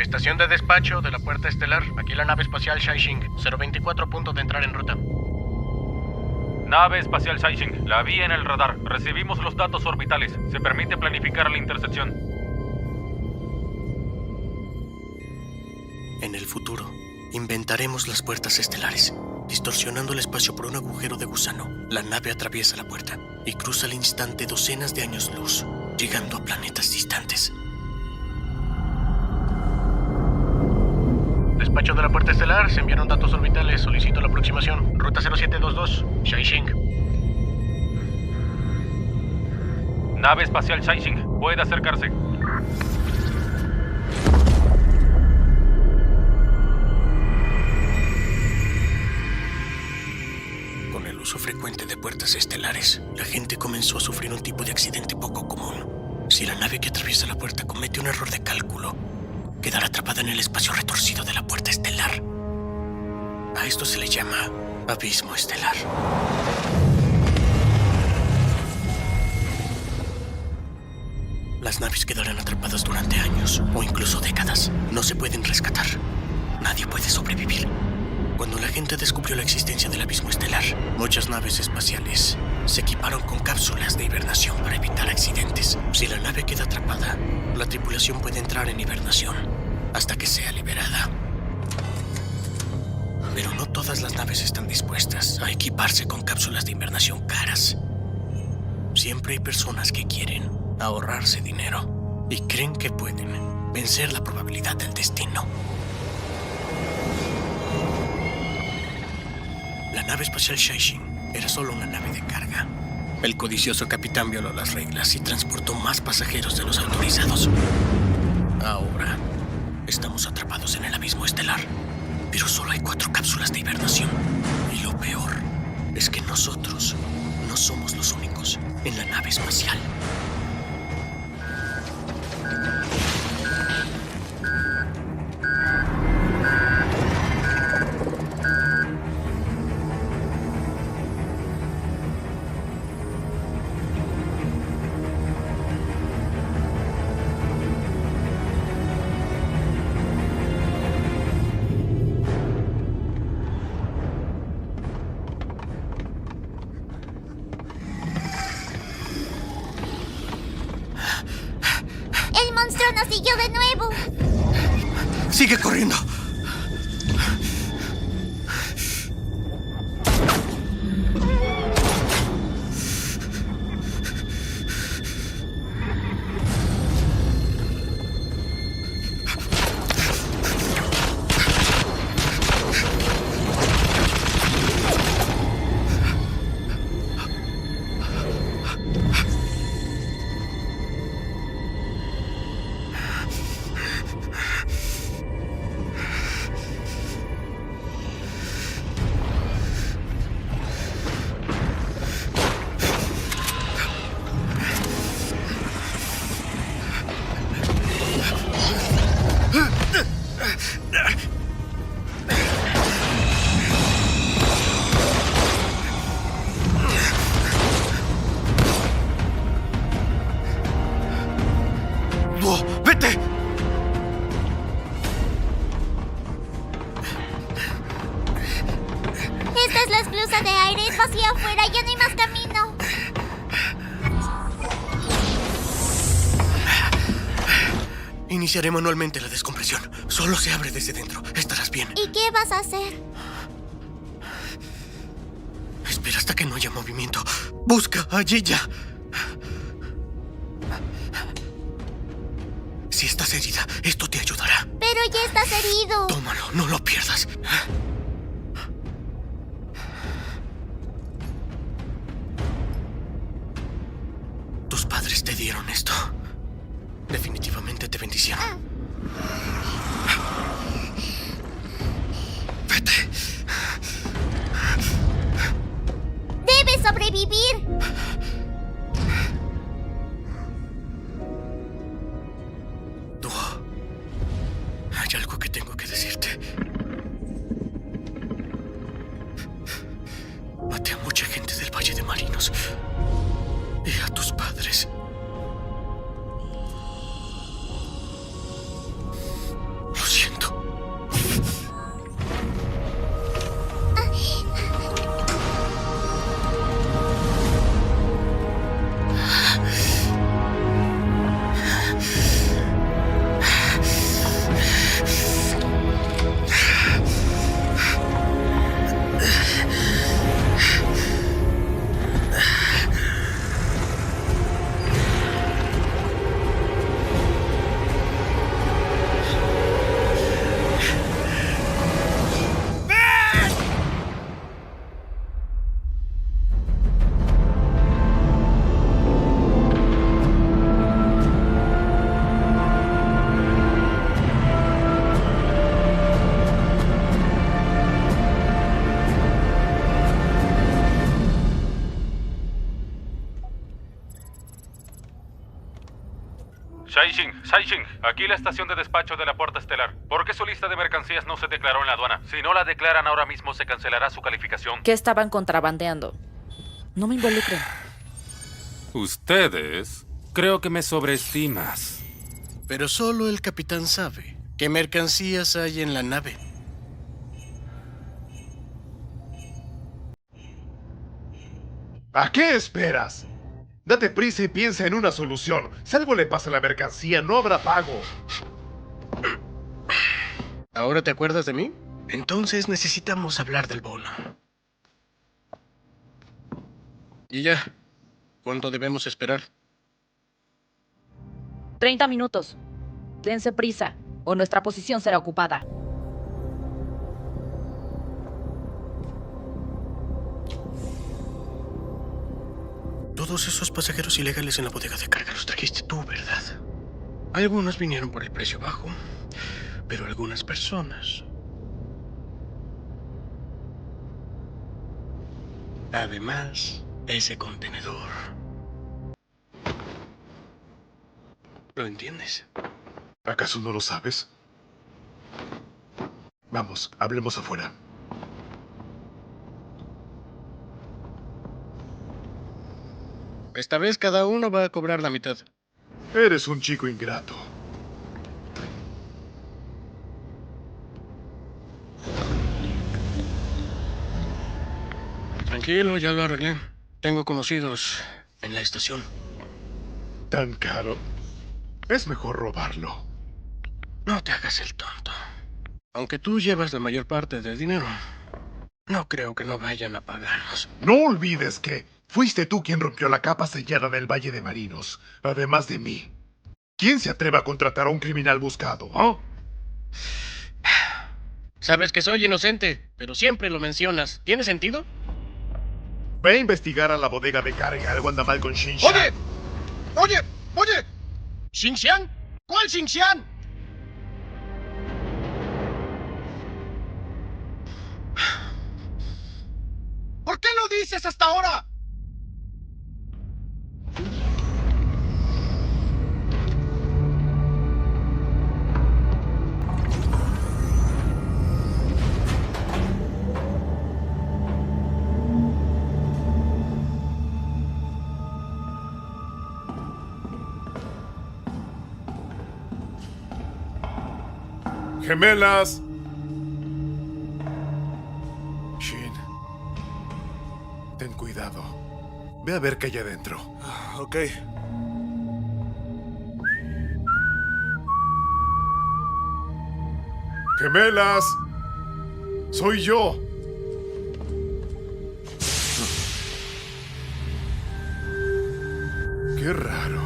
Estación de despacho de la Puerta Estelar. Aquí la nave espacial Shaixing. 024 punto de entrar en ruta. Nave espacial Shaixing, la vi en el radar. Recibimos los datos orbitales. Se permite planificar la intersección. En el futuro, inventaremos las puertas estelares. Distorsionando el espacio por un agujero de gusano, la nave atraviesa la puerta y cruza al instante docenas de años luz, llegando a planetas distantes. Despacho de la Puerta Estelar, se enviaron datos orbitales. Solicito la aproximación. Ruta 0722, Shaixing. Nave espacial Shaixing, puede acercarse. Con el uso frecuente de puertas estelares, la gente comenzó a sufrir un tipo de accidente poco común. Si la nave que atraviesa la puerta comete un error de cálculo, quedará atrapada en el espacio retorcido de la puerta estelar. A esto se le llama abismo estelar. Las naves quedarán atrapadas durante años o incluso décadas. No se pueden rescatar. Nadie puede sobrevivir. Cuando la gente descubrió la existencia del abismo estelar, muchas naves espaciales se equiparon con cápsulas de hibernación para evitar accidentes. Si la nave queda atrapada, la tripulación puede entrar en hibernación hasta que sea liberada. Pero no todas las naves están dispuestas a equiparse con cápsulas de hibernación caras. Siempre hay personas que quieren ahorrarse dinero y creen que pueden vencer la probabilidad del destino. La nave espacial Shaixing era solo una nave de carga. El codicioso capitán violó las reglas y transportó más pasajeros de los autorizados. Ahora estamos atrapados en el abismo estelar, pero solo hay 4 cápsulas de hibernación. Y lo peor es que nosotros no somos los únicos en la nave espacial. ¡El monstruo nos siguió de nuevo! ¡Sigue corriendo! ¡Vete! Esta es la esclusa de aire. Es vacía afuera. Ya no hay más camino. Iniciaré manualmente la descompresión. Solo se abre desde dentro. Estarás bien. ¿Y qué vas a hacer? Espera hasta que no haya movimiento. Busca a Yeya. Si estás herida, esto te ayudará. Pero ya estás herido. Tómalo, no lo pierdas. Tus padres te dieron esto. Definitivamente te bendicieron. Vete. ¡Debes sobrevivir! Dúo, hay algo que tengo que decirte. Maté a mucha gente del Valle de Marinos y a tus padres. Shaixing, aquí la estación de despacho de la Puerta Estelar. ¿Por qué su lista de mercancías no se declaró en la aduana? Si no la declaran ahora mismo, se cancelará su calificación. ¿Qué estaban contrabandeando? No me involucren. Ustedes, creo que me sobreestimas. Pero solo el capitán sabe qué mercancías hay en la nave. ¿A qué esperas? Date prisa y piensa en una solución. Si algo le pasa a la mercancía, no habrá pago. ¿Ahora te acuerdas de mí? Entonces necesitamos hablar del bono. Y ya. ¿Cuánto debemos esperar? 30 minutos. Dense prisa, o nuestra posición será ocupada. Todos esos pasajeros ilegales en la bodega de carga los trajiste tú, ¿verdad? Algunos vinieron por el precio bajo, pero algunas personas... Además, ese contenedor... ¿Lo entiendes? ¿Acaso no lo sabes? Vamos, hablemos afuera. Esta vez cada uno va a cobrar la mitad. Eres un chico ingrato. Tranquilo, ya lo arreglé. Tengo conocidos en la estación. ¿Tan caro? Es mejor robarlo. No te hagas el tonto. Aunque tú llevas la mayor parte del dinero, no creo que no vayan a pagarnos. No olvides que fuiste tú quien rompió la capa sellada del Valle de Marinos, además de mí. ¿Quién se atreva a contratar a un criminal buscado? ¿Oh? Sabes que soy inocente, pero siempre lo mencionas. ¿Tiene sentido? Ve a investigar a la bodega de carga. Algo anda mal con Xinxian. ¡Oye! ¿Xinxian? ¿Cuál Xinxian? ¿Por qué lo dices hasta ahora? ¡Gemelas! Shin, ten cuidado. Ve a ver qué hay adentro. Ok. ¡Gemelas! ¡Soy yo! Qué raro.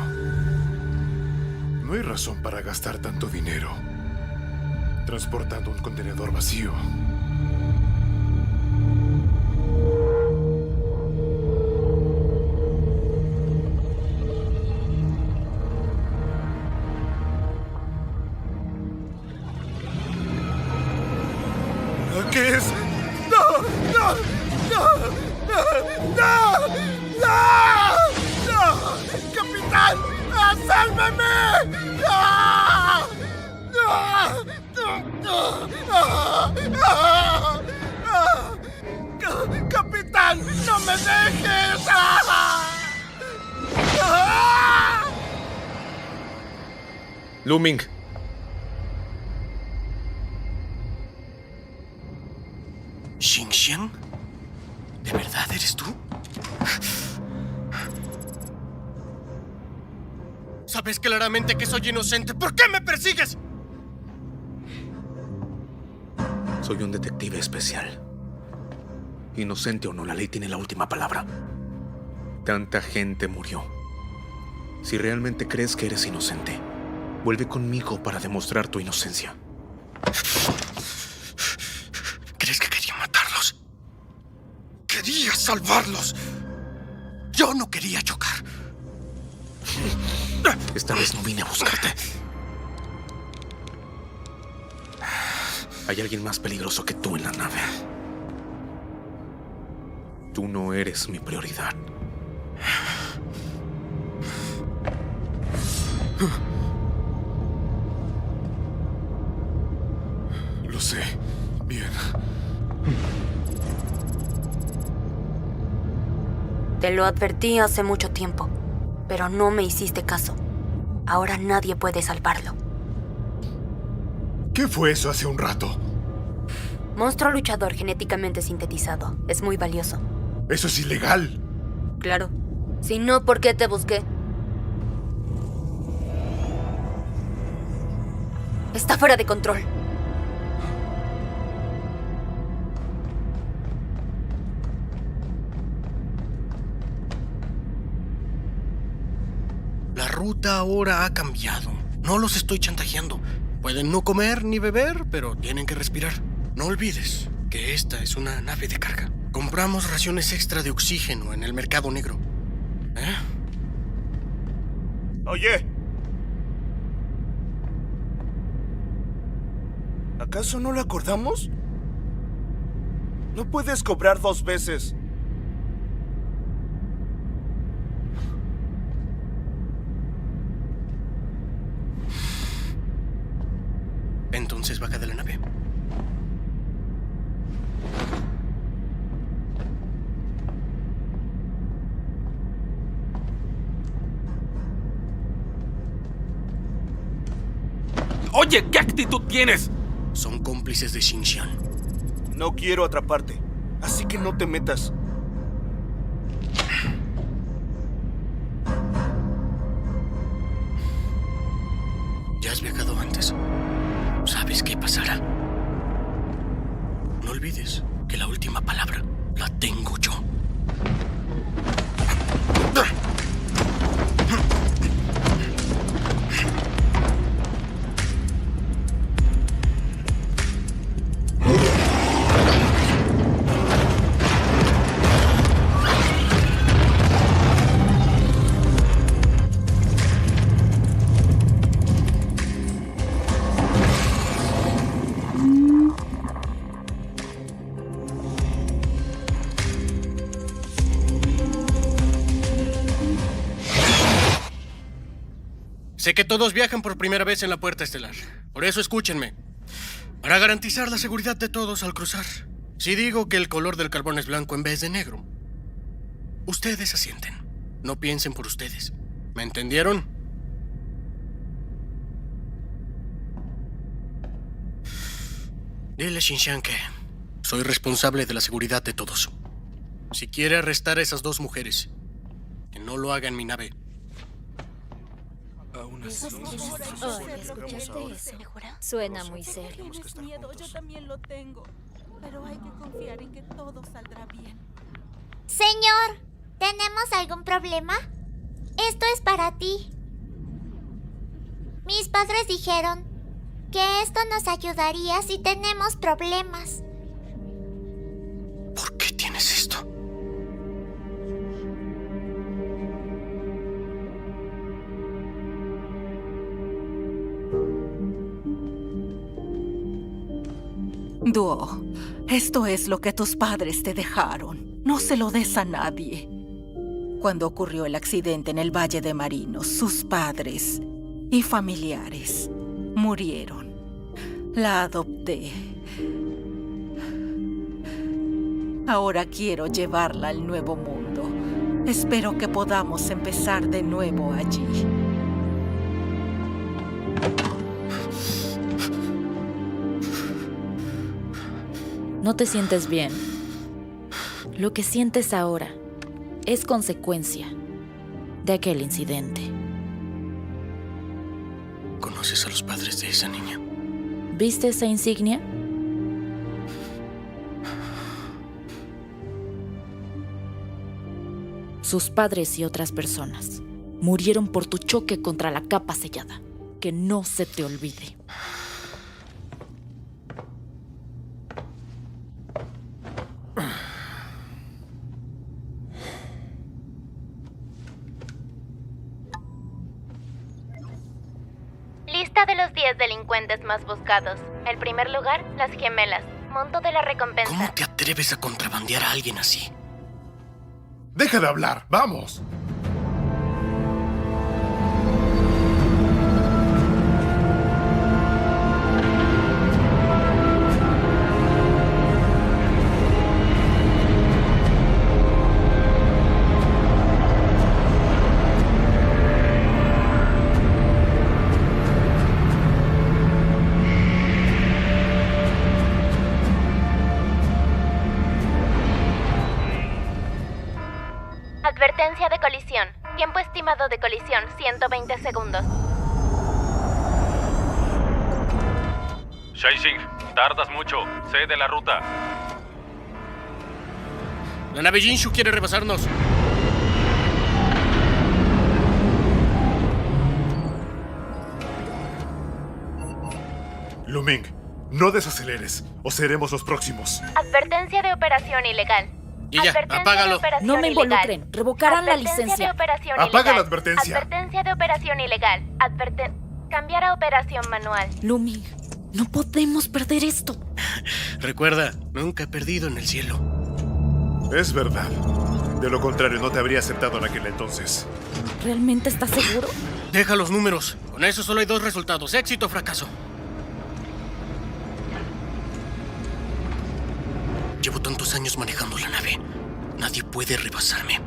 No hay razón para gastar tanto dinero transportando un contenedor vacío. ¿Qué es? ¡No! ¡No! ¡No! ¡No! ¡No! ¡No! ¡Capitán! ¡Sálvame! ¡No! ¡Capitán! ¡No me dejes! Luming, ¿Xinxian? ¿De verdad eres tú? Sabes claramente que soy inocente. ¿Por qué me persigues? Soy un detective especial. Inocente o no, la ley tiene la última palabra. Tanta gente murió. Si realmente crees que eres inocente, vuelve conmigo para demostrar tu inocencia. ¿Crees que quería matarlos? Quería salvarlos. Yo no quería chocar. Esta vez no vine a buscarte. Hay alguien más peligroso que tú en la nave. Tú no eres mi prioridad. Lo sé. Bien. Te lo advertí hace mucho tiempo, pero no me hiciste caso. Ahora nadie puede salvarlo. ¿Qué fue eso hace un rato? Monstruo luchador genéticamente sintetizado. Es muy valioso. Eso es ilegal. Claro. Si no, ¿por qué te busqué? Está fuera de control. La ruta ahora ha cambiado. No los estoy chantajeando. Pueden no comer ni beber, pero tienen que respirar. No olvides que esta es una nave de carga. Compramos raciones extra de oxígeno en el mercado negro. Oye. ¿Acaso no lo acordamos? No puedes cobrar 2 veces. Entonces baja de la nave. Oye, ¿qué actitud tienes? Son cómplices de Xinjiang. No quiero atraparte, así que no te metas. Ya has viajado antes. ¿Sabes qué pasará? No olvides que la última palabra la tengo yo. Sé que todos viajan por primera vez en la puerta estelar. Por eso escúchenme. Para garantizar la seguridad de todos al cruzar, si digo que el color del carbón es blanco en vez de negro, ustedes asienten. No piensen por ustedes. ¿Me entendieron? Dile a Xinjiang que soy responsable de la seguridad de todos. Si quiere arrestar a esas 2 mujeres, que no lo haga en mi nave. ¿Escuchaste eso? Suena muy serio. Tienes miedo, yo también lo tengo. Pero hay que confiar en que todo saldrá bien. Señor, ¿tenemos algún problema? Esto es para ti. Mis padres dijeron que esto nos ayudaría si tenemos problemas. ¿Por qué tienes esto? Duo, esto es lo que tus padres te dejaron. No se lo des a nadie. Cuando ocurrió el accidente en el Valle de Marinos, sus padres y familiares murieron. La adopté. Ahora quiero llevarla al nuevo mundo. Espero que podamos empezar de nuevo allí. No te sientes bien. Lo que sientes ahora es consecuencia de aquel incidente. ¿Conoces a los padres de esa niña? ¿Viste esa insignia? Sus padres y otras personas murieron por tu choque contra la capa sellada. Que no se te olvide. Lista de los 10 delincuentes más buscados. El primer lugar, las gemelas. Monto de la recompensa. ¿Cómo te atreves a contrabandear a alguien así? Deja de hablar, vamos. Advertencia de colisión. Tiempo estimado de colisión, 120 segundos. Shaixing, tardas mucho. Cede la ruta. La nave Jinshu quiere rebasarnos. Luming, no desaceleres, o seremos los próximos. Advertencia de operación ilegal. Y ya, Advertencia apágalo. de operación No me ilegal. involucren. Revocarán la Advertencia licencia. de operación Apaga ilegal. la advertencia. Advertencia de operación ilegal. Cambiar a operación manual. Luming, no podemos perder esto. Recuerda, nunca he perdido en el cielo. Es verdad. De lo contrario, no te habría aceptado en aquel entonces. ¿Realmente estás seguro? Deja los números. Con eso solo hay 2 resultados, éxito o fracaso. Llevo tantos años manejando la nave. Nadie puede rebasarme.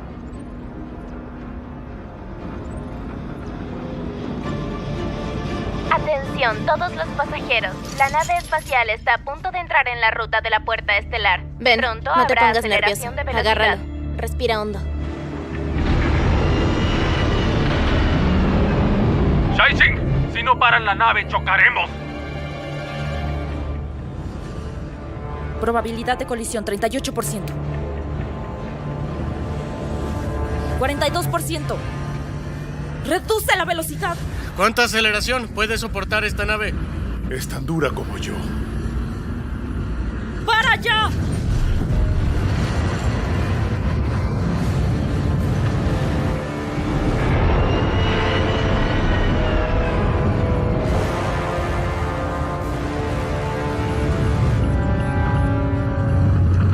Atención, todos los pasajeros. La nave espacial está a punto de entrar en la ruta de la puerta estelar. Ven, Pronto no te habrá pongas aceleración nervioso. de velocidad. Agárralo. Respira hondo. Shaixing, si no paran la nave, chocaremos. Probabilidad de colisión 38%. 42%. Reduce la velocidad. ¿Cuánta aceleración puede soportar esta nave? Es tan dura como yo. ¡Para ya!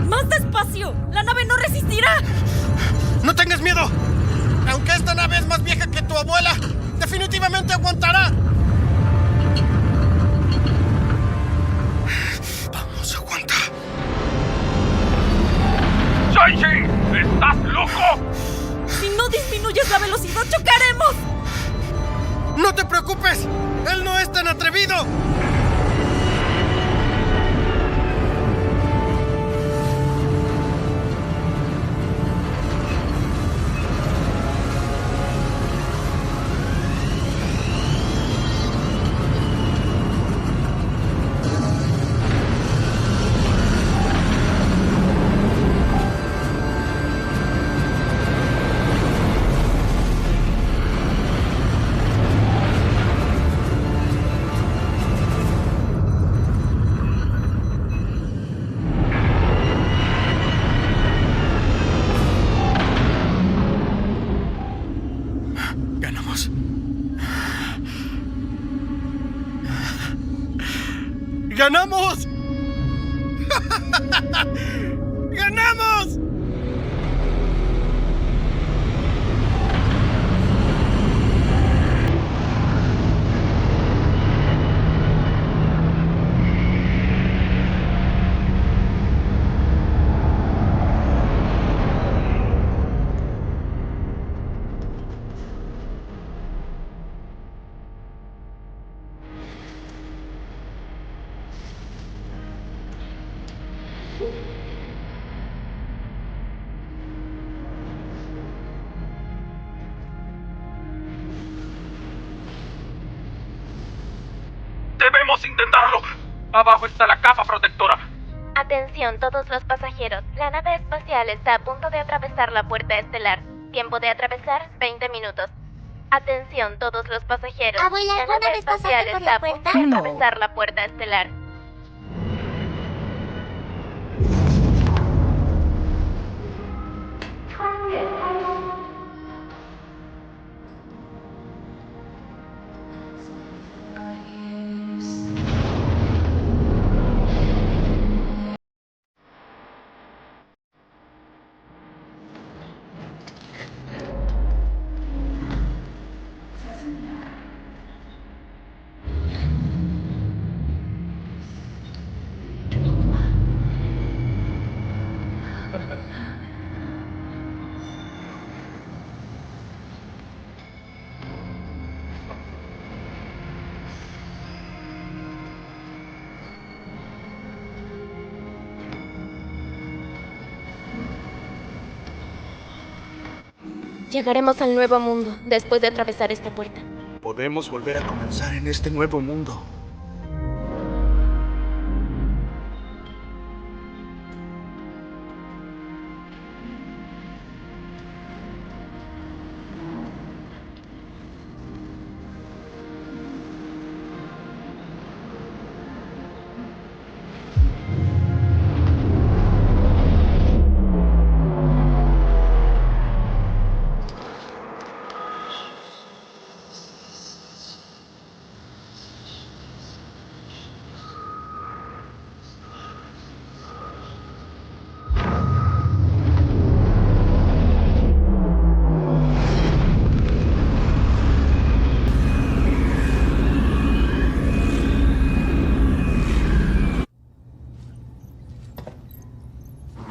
¡Más despacio! ¡La nave no resistirá! ¡No tengas miedo! Aunque esta nave es más vieja que tu abuela, definitivamente aguantará. Vamos, aguanta. ¡Shaixing! ¿Estás loco? Si no disminuyes la velocidad, chocaremos. ¡No te preocupes! ¡Él no es tan atrevido! Ganamos. ¡Ganamos! ¡Ganamos! Debemos intentarlo. Abajo está la capa protectora. Atención, todos los pasajeros. La nave espacial está a punto de atravesar la puerta estelar. Tiempo de atravesar, 20 minutos. Atención, todos los pasajeros. Abuela, la ¿alguna nave vez pasaste espacial por está la a punto puerta? de No. atravesar la puerta estelar. Llegaremos al nuevo mundo después de atravesar esta puerta. Podemos volver a comenzar en este nuevo mundo.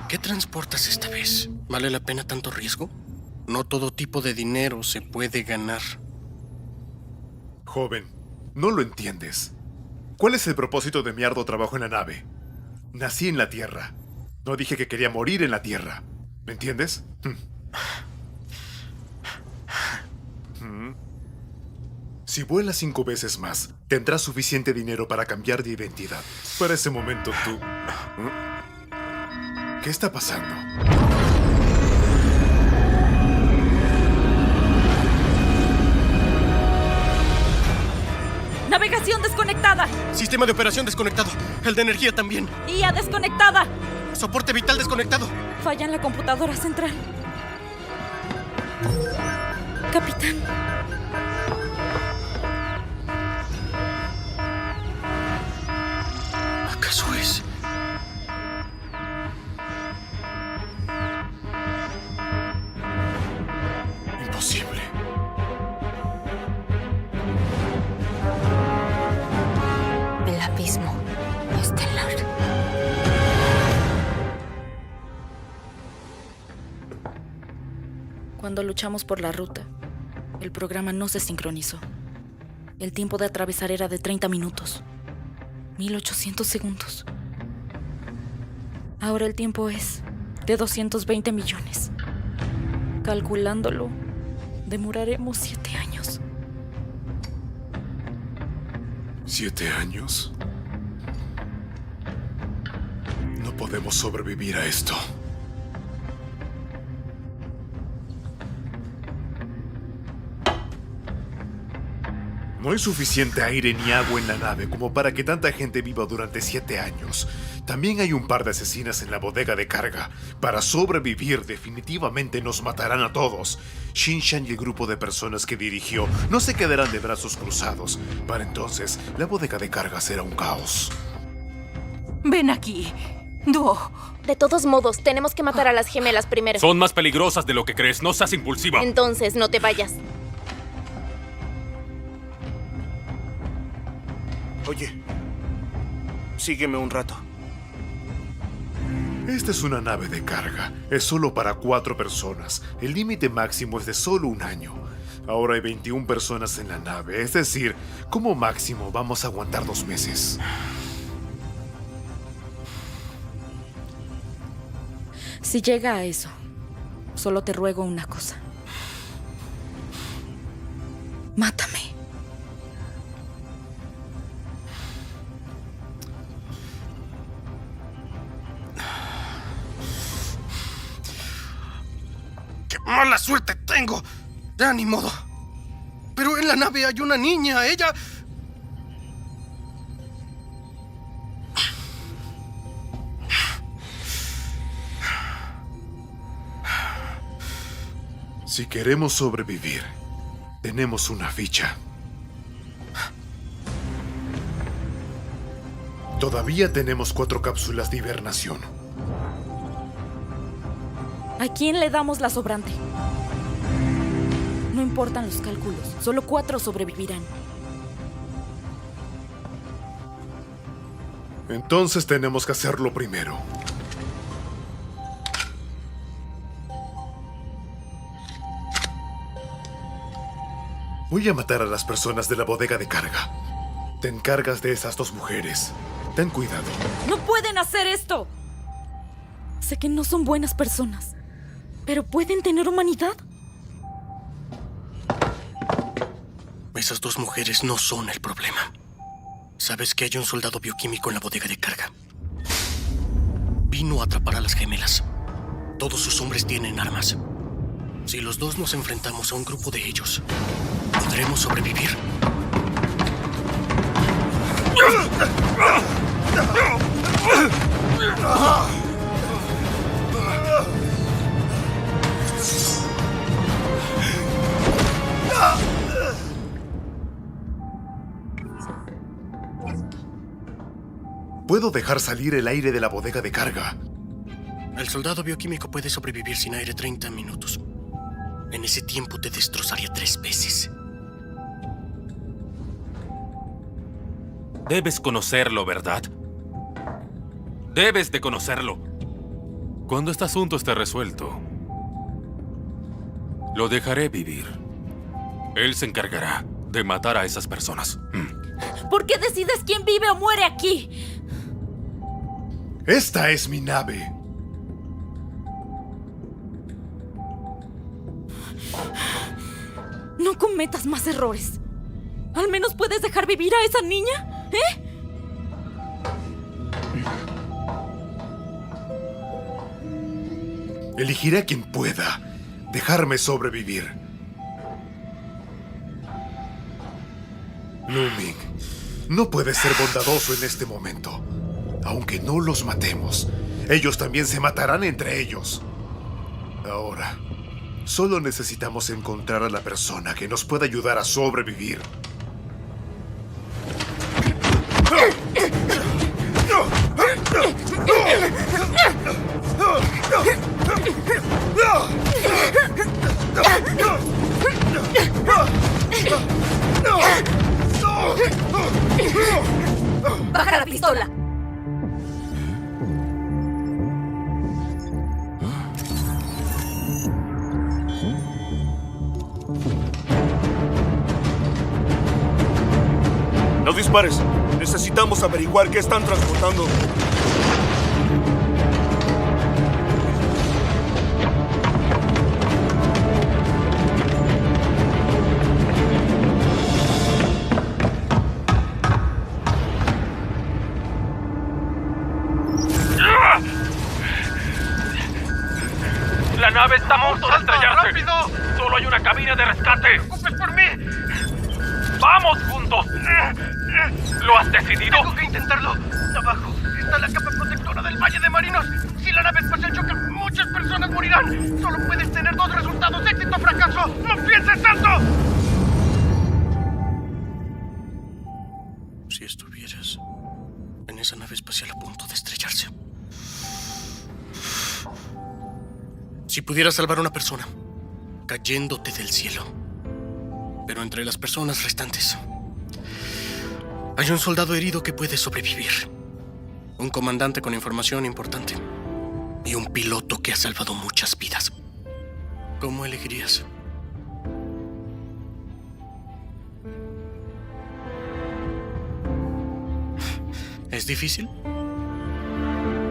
¿Qué transportas esta vez? ¿Vale la pena tanto riesgo? No todo tipo de dinero se puede ganar. Joven, no lo entiendes. ¿Cuál es el propósito de mi arduo trabajo en la nave? Nací en la Tierra. No dije que quería morir en la Tierra. ¿Me entiendes? Si vuelas 5 veces más, tendrás suficiente dinero para cambiar de identidad. Para ese momento tú... ¿Qué está pasando? Navegación desconectada. Sistema de operación desconectado. El de energía también. IA desconectada. Soporte vital desconectado. Falla en la computadora central. Capitán. ¿Acaso es? Imposible. El abismo estelar. Cuando luchamos por la ruta, el programa no se sincronizó. El tiempo de atravesar era de 30 minutos. 1800 segundos. Ahora el tiempo es de 220 millones. Calculándolo, demoraremos 7 años. ¿7 años? No podemos sobrevivir a esto. No hay suficiente aire ni agua en la nave como para que tanta gente viva durante 7 años. También hay un par de asesinas en la bodega de carga. Para sobrevivir, definitivamente nos matarán a todos. Shin-Chan y el grupo de personas que dirigió no se quedarán de brazos cruzados. Para entonces, la bodega de carga será un caos. Ven aquí. Duo. De todos modos, tenemos que matar a las gemelas primero. Son más peligrosas de lo que crees. No seas impulsiva. Entonces, no te vayas. Oye, sígueme un rato. Esta es una nave de carga. Es solo para 4 personas. El límite máximo es de solo 1 año. Ahora hay 21 personas en la nave. Es decir, como máximo vamos a aguantar 2 meses. Si llega a eso, solo te ruego una cosa. Mátame. ¡Qué mala suerte tengo! Ya ni modo. Pero en la nave hay una niña. Ella... Si queremos sobrevivir, tenemos una ficha. Todavía tenemos 4 cápsulas de hibernación. ¿A quién le damos la sobrante? No importan los cálculos, solo 4 sobrevivirán. Entonces tenemos que hacerlo primero. Voy a matar a las personas de la bodega de carga. Te encargas de esas 2 mujeres. Ten cuidado. ¡No pueden hacer esto! Sé que no son buenas personas, pero ¿pueden tener humanidad? Esas dos mujeres no son el problema. ¿Sabes que hay un soldado bioquímico en la bodega de carga? Vino a atrapar a las gemelas. Todos sus hombres tienen armas. Si los dos nos enfrentamos a un grupo de ellos, ¿podremos sobrevivir? Puedo dejar salir el aire de la bodega de carga. El soldado bioquímico puede sobrevivir sin aire 30 minutos. En ese tiempo te destrozaría 3 veces. Debes conocerlo, ¿verdad? Debes de conocerlo. Cuando este asunto esté resuelto, lo dejaré vivir. Él se encargará de matar a esas personas. ¿Por qué decides quién vive o muere aquí? Esta es mi nave. No cometas más errores. ¿Al menos puedes dejar vivir a esa niña? ¿Eh? Elegiré a quien pueda dejarme sobrevivir. Looming, no puedes ser bondadoso en este momento. Aunque no los matemos, ellos también se matarán entre ellos. Ahora, solo necesitamos encontrar a la persona que nos pueda ayudar a sobrevivir. ¡Baja la pistola! No dispares. Necesitamos averiguar qué están transportando. ¡La nave está a punto de estrellarse! ¡Rápido! ¡Solo hay una cabina de rescate! ¡Preocupes por mí! ¡Vamos juntos! ¿Lo has decidido? Tengo que intentarlo. Abajo está la capa protectora del Valle de Marinos. Si la nave espacial choca, muchas personas morirán. Solo puedes tener 2 resultados: éxito o fracaso. ¡No pienses tanto! Si estuvieras en esa nave espacial a punto de estrellarse. Si pudieras salvar a una persona, cayéndote del cielo. Pero entre las personas restantes, hay un soldado herido que puede sobrevivir, un comandante con información importante y un piloto que ha salvado muchas vidas. ¿Cómo elegirías? ¿Es difícil?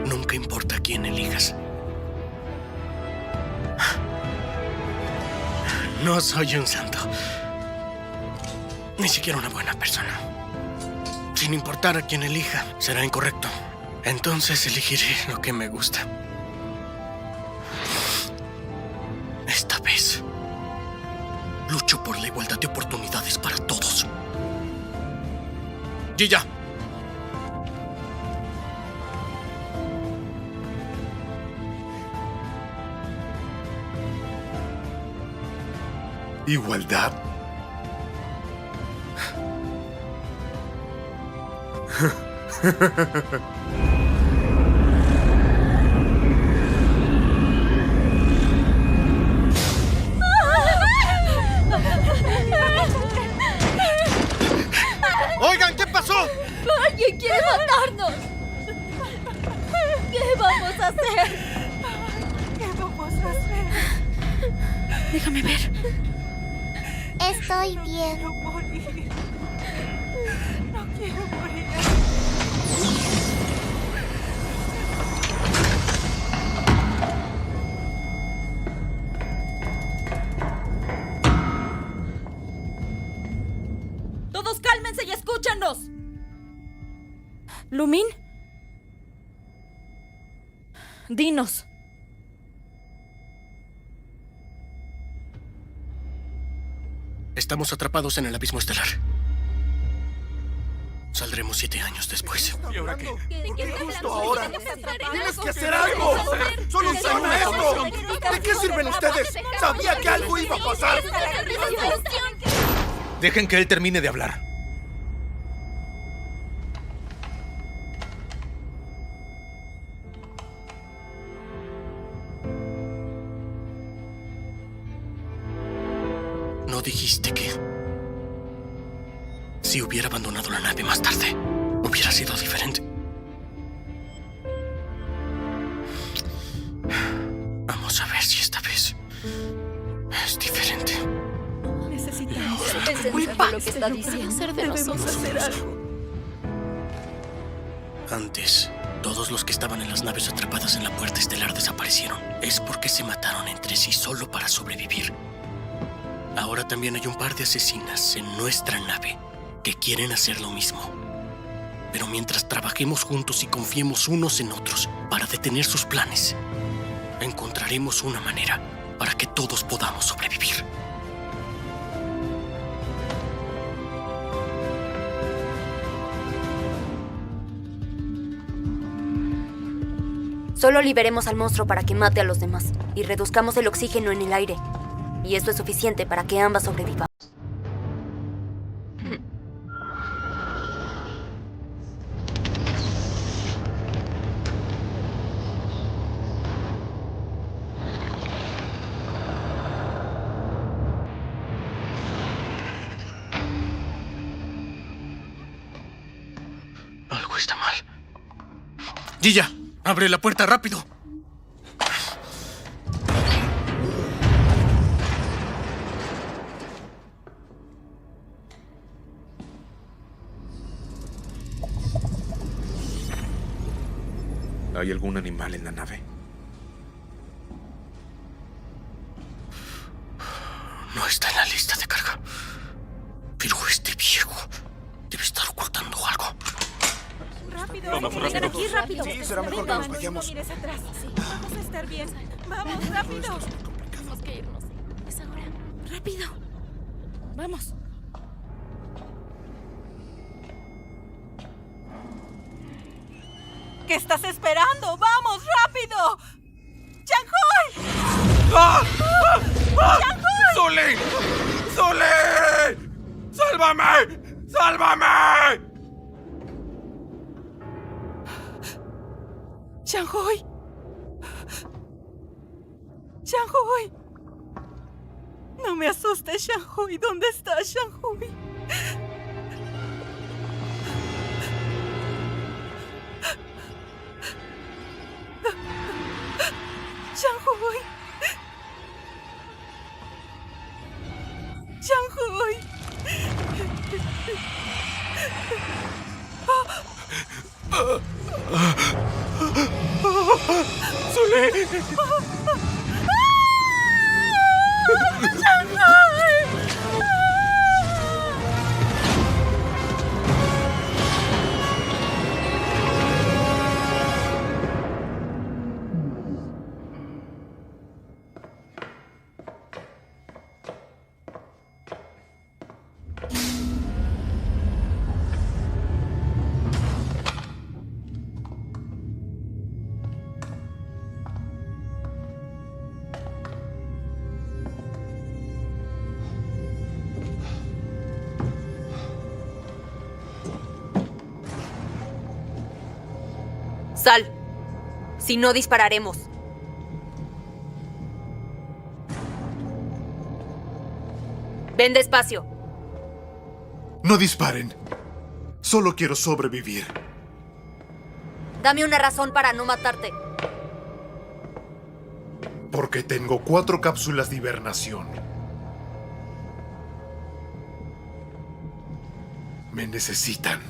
Nunca importa quién elijas. No soy un santo. Ni siquiera una buena persona. Sin importar a quién elija, será incorrecto. Entonces elegiré lo que me gusta. Esta vez, lucho por la igualdad de oportunidades para todos. Gilla. ¿Igualdad? Oigan, ¿qué pasó? ¡Alguien quiere matarnos! ¿Qué vamos a hacer? ¿Qué vamos a hacer? Déjame ver. Estoy bien. No quiero morir. No quiero morir. ¿Lumin? Dinos. Estamos atrapados en el abismo estelar. Saldremos 7 años después. ¿Y ahora qué? ¿Por qué justo ahora? ¡Tienes que hacer algo! ¡Soluciona esto! ¿De qué sirven ustedes? ¡Sabía que algo iba a pasar! Dejen que él termine de hablar. ¿No dijiste que si hubiera abandonado la nave más tarde, hubiera sido diferente? Vamos a ver si esta vez es diferente. Necesitamos culpa lo que está diciendo. Debemos hacer algo. Antes, todos los que estaban en las naves atrapadas en la puerta estelar desaparecieron. Es porque se mataron entre sí solo para sobrevivir. Ahora también hay un par de asesinas en nuestra nave que quieren hacer lo mismo. Pero mientras trabajemos juntos y confiemos unos en otros para detener sus planes, encontraremos una manera para que todos podamos sobrevivir. Solo liberemos al monstruo para que mate a los demás y reduzcamos el oxígeno en el aire. Y eso es suficiente para que ambas sobrevivamos. Algo está mal. Gilla, abre la puerta rápido. ¿Hay algún animal en la nave? No está en la lista de carga. Pero este viejo debe estar ocultando algo. Rápido, Vamos, hay que llegar rápido. aquí rápido. Sí, será mejor que nos vayamos. No mires atrás. Vamos a estar bien. Vamos, rápido. Tenemos que irnos. Es ahora. Rápido. Vamos. ¿Qué estás esperando? ¡Vamos, rápido! ¡Changhoy! ¡Ah! ¡Ah! ¡Zully! ¡Zully! ¡Sálvame! ¡Sálvame! ¡Changhoy! ¡Changhoy! No me asustes, Changhoy. ¿Dónde estás, Changhoy? Changhoy. Changhoy. ¡Zully! Sal. Si no, dispararemos. Ven despacio. No disparen. Solo quiero sobrevivir. Dame una razón para no matarte. Porque tengo 4 cápsulas de hibernación. Me necesitan.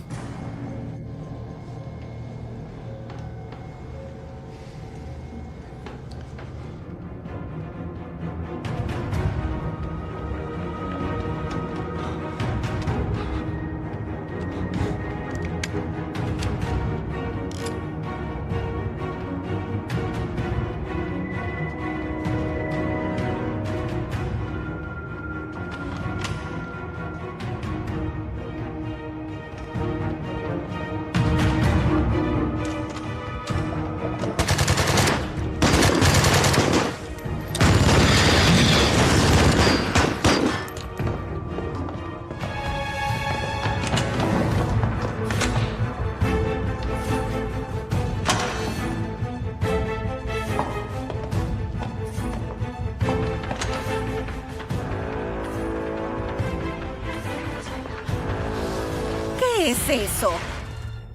es eso?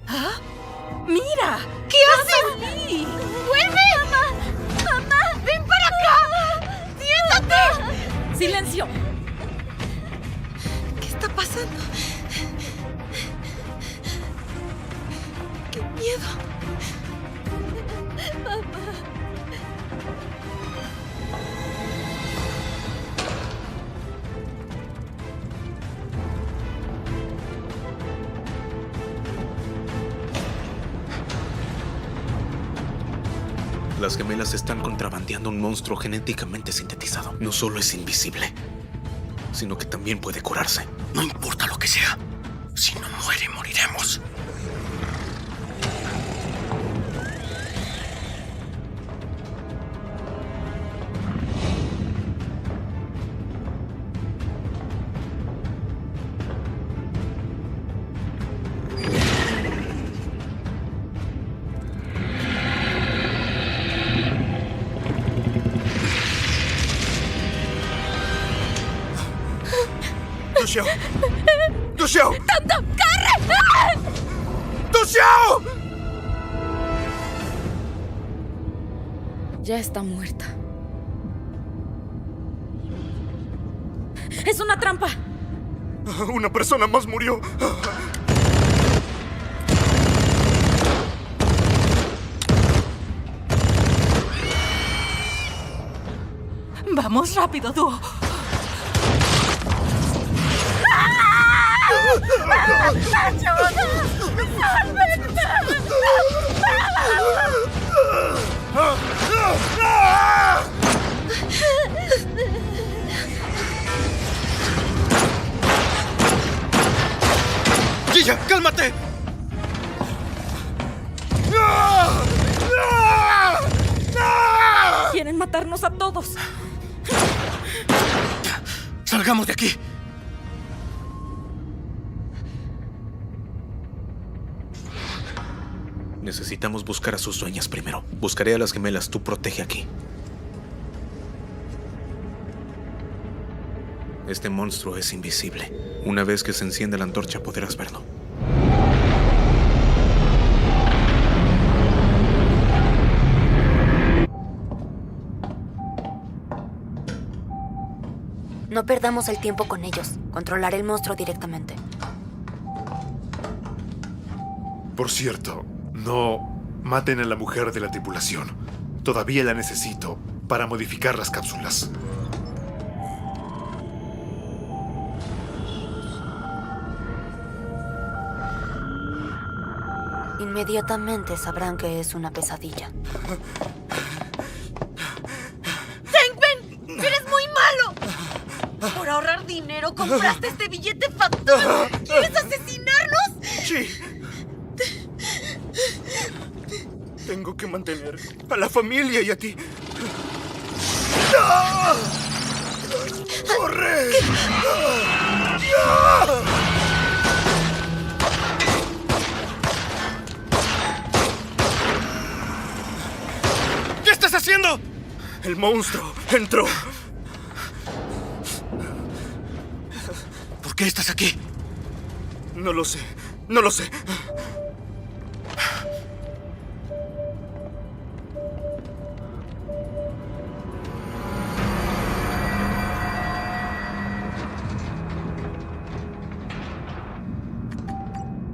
¿Ah? ¡Mira! ¿Qué haces ahí? ¡Vuelve! ¡Mamá! ¡Mamá! ¡Ven para acá! ¡Siéntate! ¡Silencio! ¿Qué está pasando? ¡Qué miedo! Las gemelas están contrabandeando un monstruo genéticamente sintetizado. No solo es invisible, sino que también puede curarse. No importa lo que sea. Si no muere, moriremos. ¡Duxiao! ¡Duxiao! ¡Tonto! ¡Corre! ¡Duxiao! Ya está muerta. ¡Es una trampa! Una persona más murió. Vamos rápido, Dúo. ¡Ayuda! ¡Sálvenme! ¡Gilla, cálmate! Quieren matarnos a todos. ¡Salgamos de aquí! Necesitamos buscar a sus dueñas primero. Buscaré a las gemelas. Tú protege aquí. Este monstruo es invisible. Una vez que se encienda la antorcha podrás verlo. No perdamos el tiempo con ellos. Controlaré el monstruo directamente. Por cierto, no maten a la mujer de la tripulación. Todavía la necesito para modificar las cápsulas. Inmediatamente sabrán que es una pesadilla. ¡Ven! ¡Eres muy malo! Por ahorrar dinero compraste este billete fatal. ¿Quieres asesinarnos? Sí. Tengo que mantener a la familia y a ti. ¡Ah! ¡Corre! ¡Ah! ¿Qué estás haciendo? El monstruo entró. ¿Por qué estás aquí? No lo sé. No lo sé.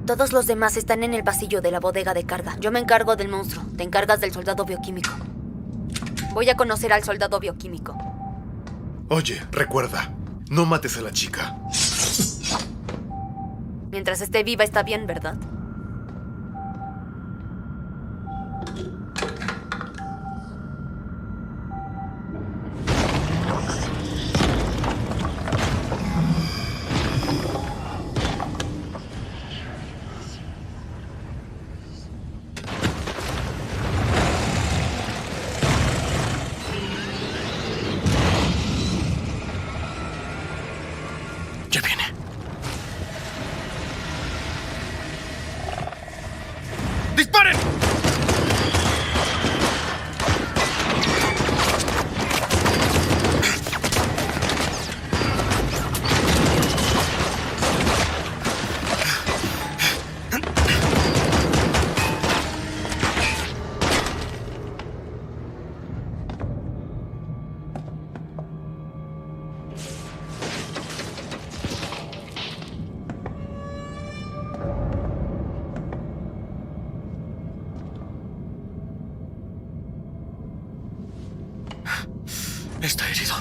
Todos los demás están en el pasillo de la bodega de carga. Yo me encargo del monstruo. Te encargas del soldado bioquímico. Voy a conocer al soldado bioquímico. Oye, recuerda, no mates a la chica. Mientras esté viva está bien, ¿verdad? Ya viene. Está herido.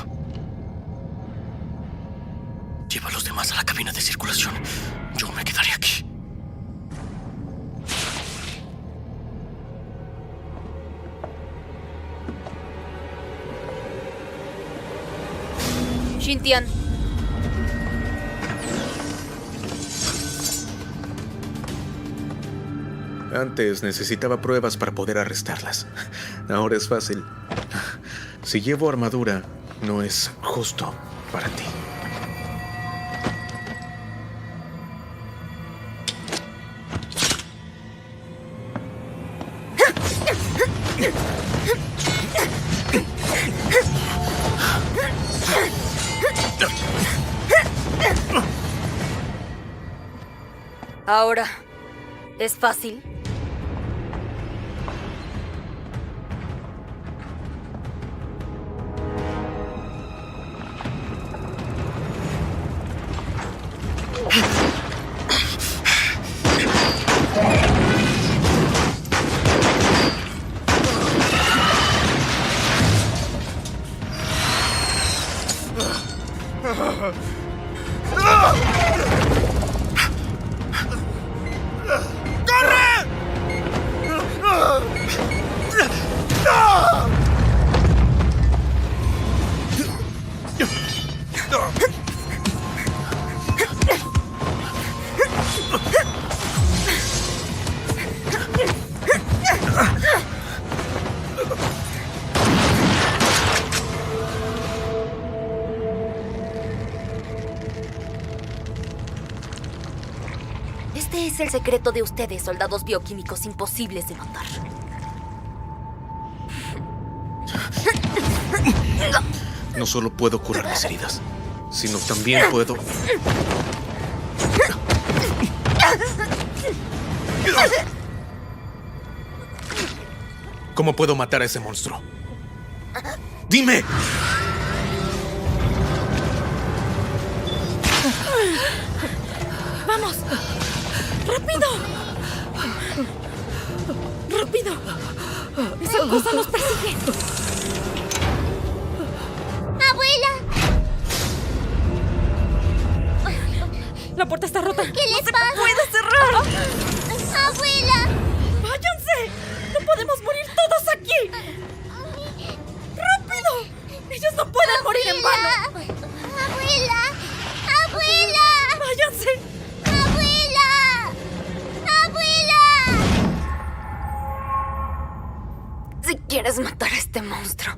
Lleva a los demás a la cabina de circulación. Yo me quedaré aquí. Xintian. Antes necesitaba pruebas para poder arrestarlas. Ahora es fácil. Si llevo armadura, no es justo para ti. Ahora, ¿es fácil? Este es el secreto de ustedes, soldados bioquímicos imposibles de matar. No solo puedo curar mis heridas, sino también puedo... ¿Cómo puedo matar a ese monstruo? ¡Dime! ¡Vamos! ¡Rápido! ¡Rápido! ¡Esa cosa nos persigue! ¡Abuela! La puerta está rota. ¿Qué les pasa? ¡Puede cerrar! ¡Abuela! ¡Váyanse! ¡No podemos morir todos aquí! ¡Rápido! ¡Ellos no pueden morir en vano! ¡Abuela! ¡Abuela! ¡Váyanse! ¡Abuela! ¡Abuela! Si quieres matar a este monstruo,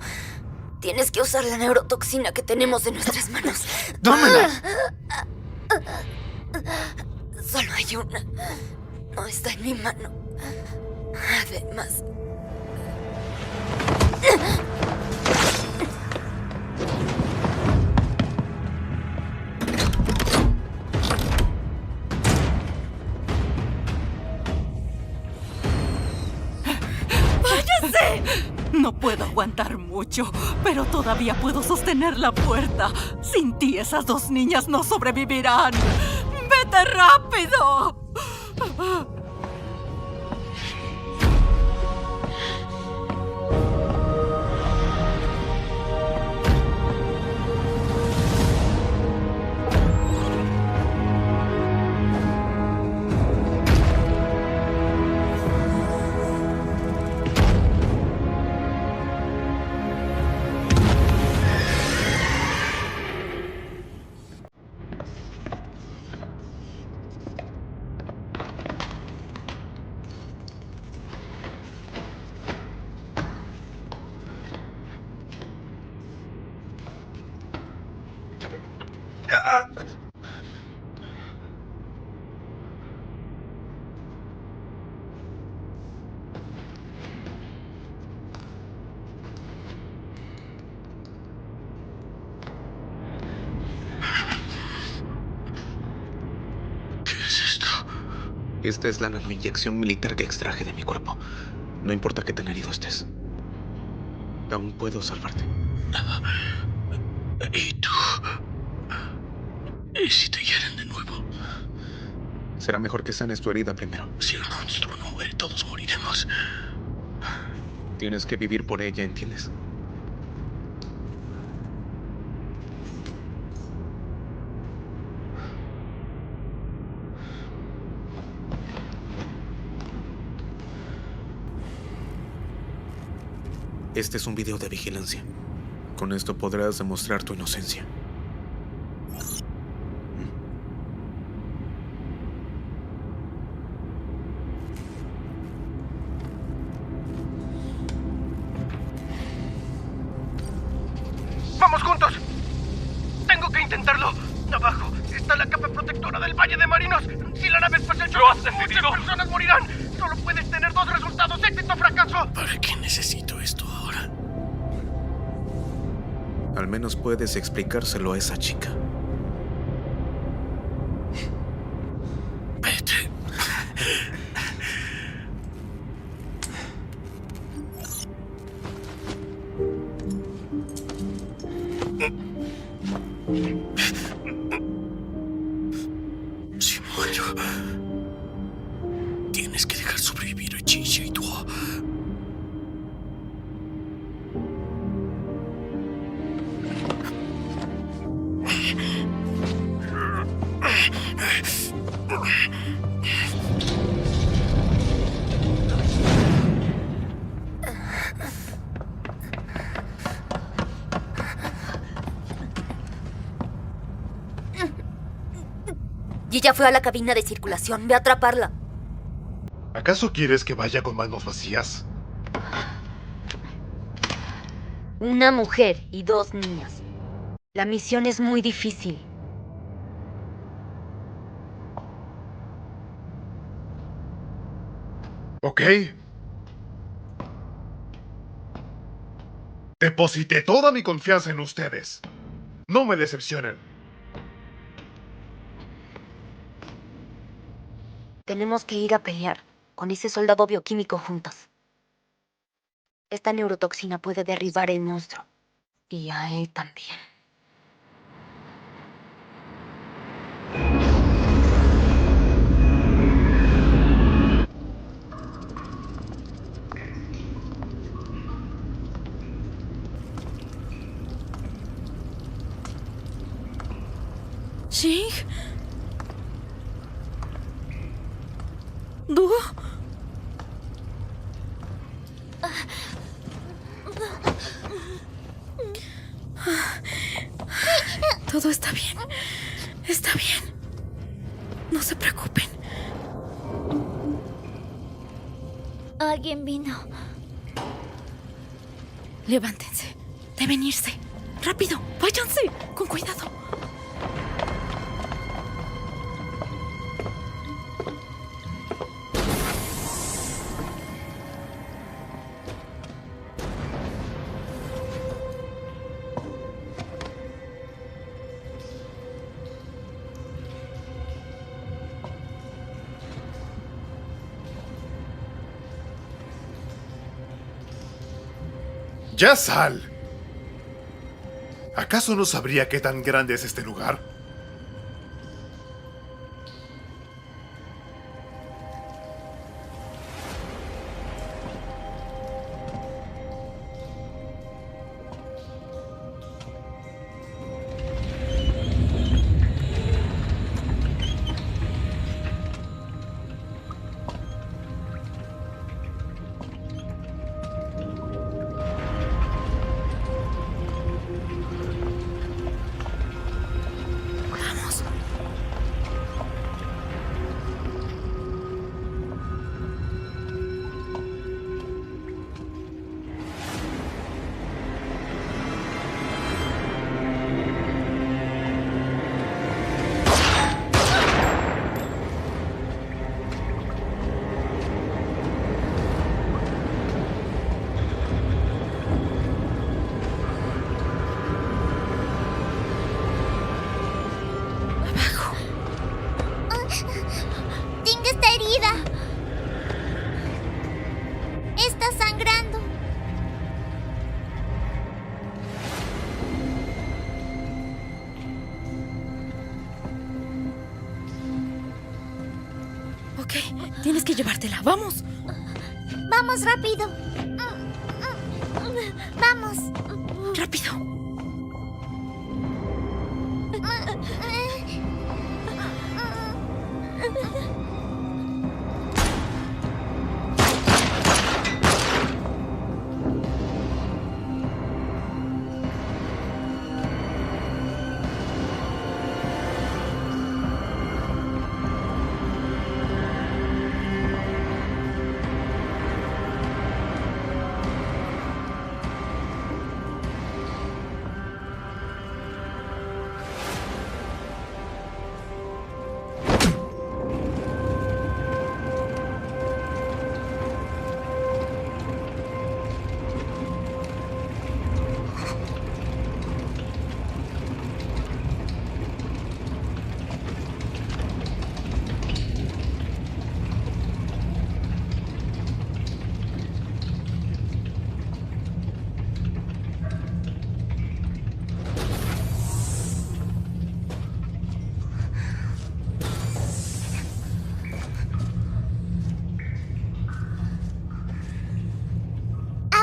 tienes que usar la neurotoxina que tenemos en nuestras manos. ¡Dámela! Solo hay una. No está en mi mano. Además... ¡Váyanse! No puedo aguantar mucho, pero todavía puedo sostener la puerta. Sin ti, esas dos niñas no sobrevivirán. ¡Vete rápido! Esta es la nanoinyección militar que extraje de mi cuerpo. No importa qué tan herido estés. Aún puedo salvarte. ¿Y tú? ¿Y si te hieren de nuevo? Será mejor que sanes tu herida primero. Si el monstruo no muere, todos moriremos. Tienes que vivir por ella, ¿entiendes? Este es un video de vigilancia. Con esto podrás demostrar tu inocencia. ¡Vamos juntos! ¡Tengo que intentarlo! Abajo está la capa protectora del Valle de Marinos. Si la nave espacial ¿Lo has choca, decidido? muchas personas morirán. Solo puedes tener 2 resultados: éxito o fracaso. ¿Para qué necesito esto ahora? Al menos puedes explicárselo a esa chica. Vete. Si muero, tienes que dejar sobrevivir a Chicha y tú. Y ella fue a la cabina de circulación. Ve a atraparla. ¿Acaso quieres que vaya con manos vacías? Una mujer y 2 niñas. La misión es muy difícil. ¿Ok? Deposité toda mi confianza en ustedes. No me decepcionen. Tenemos que ir a pelear con ese soldado bioquímico juntas. Esta neurotoxina puede derribar el monstruo. Y a él también. Jing. Dúo. Todo está bien. Está bien. No se preocupen. Alguien vino. Levántense. Deben irse. Rápido. Váyanse. Con cuidado. ¡Ya sal! ¿Acaso no sabría qué tan grande es este lugar? Ting está herida. Está sangrando. Ok, tienes que llevártela. ¡Vamos! Vamos rápido. Vamos. ¡Rápido!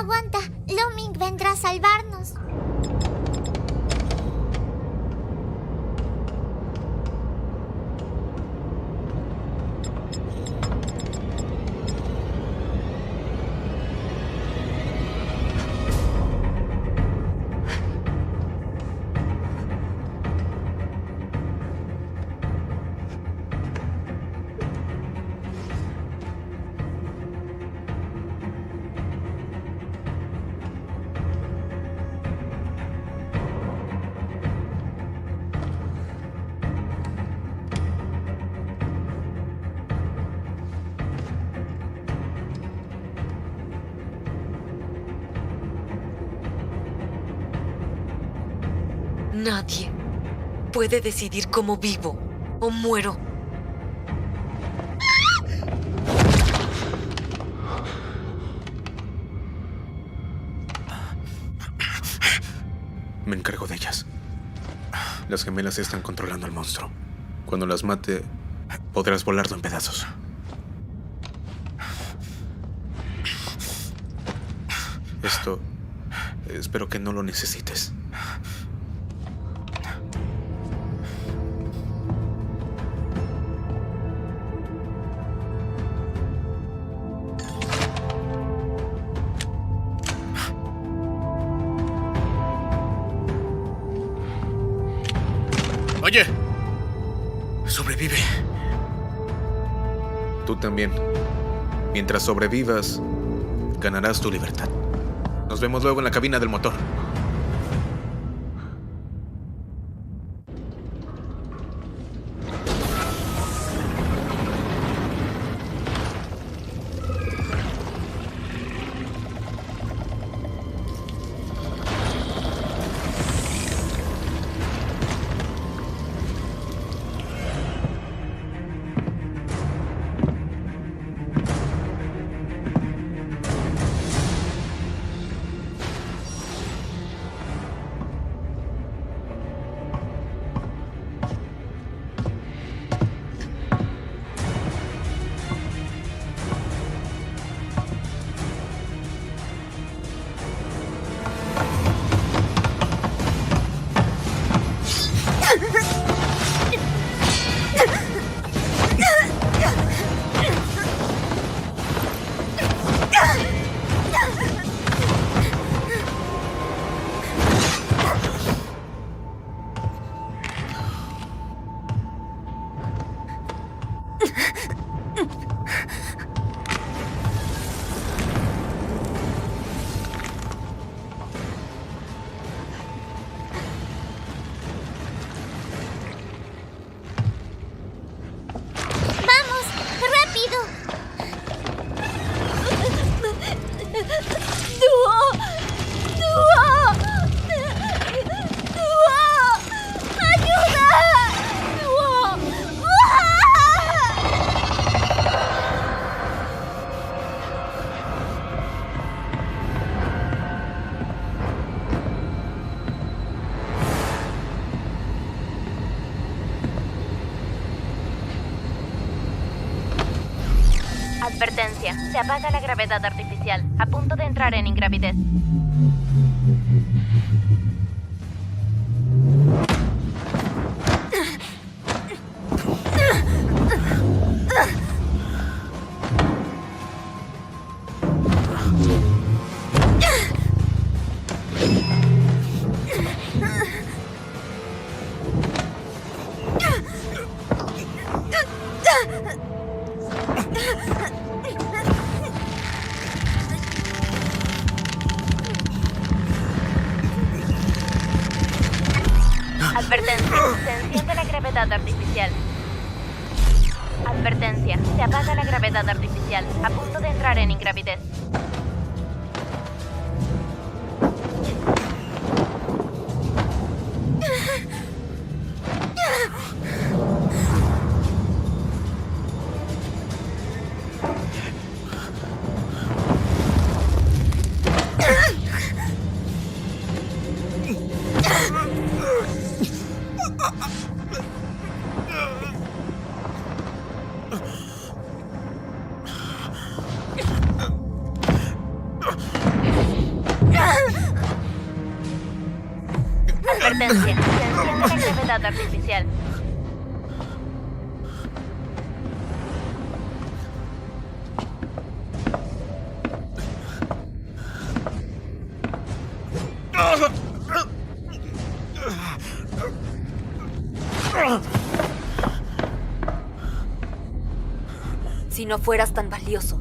Aguanta, Luming vendrá a salvarnos. Nadie puede decidir cómo vivo o muero. Me encargo de ellas. Las gemelas están controlando al monstruo. Cuando las mate, podrás volarlo en pedazos. Esto... espero que no lo necesites. Oye, sobrevive. Tú también. Mientras sobrevivas, ganarás tu libertad. Nos vemos luego en la cabina del motor. Advertencia, se apaga la gravedad artificial, a punto de entrar en ingravidez. Advertencia, se enciende la gravedad artificial. Advertencia, se apaga la gravedad artificial, a punto de entrar en ingravidez. Advertencia. Se enciende la gravedad artificial. Si no fueras tan valioso,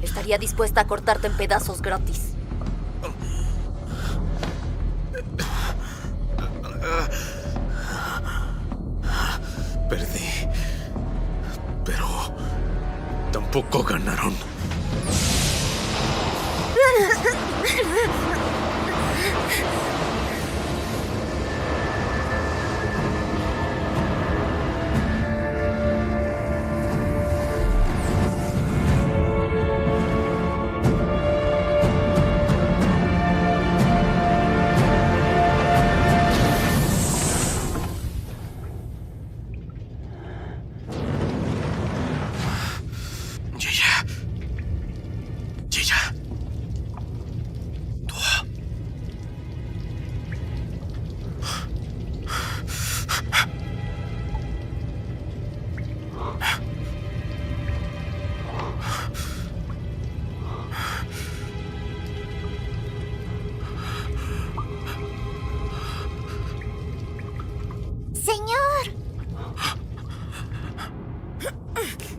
estaría dispuesta a cortarte en pedazos gratis. Perdí. Pero tampoco ganaron.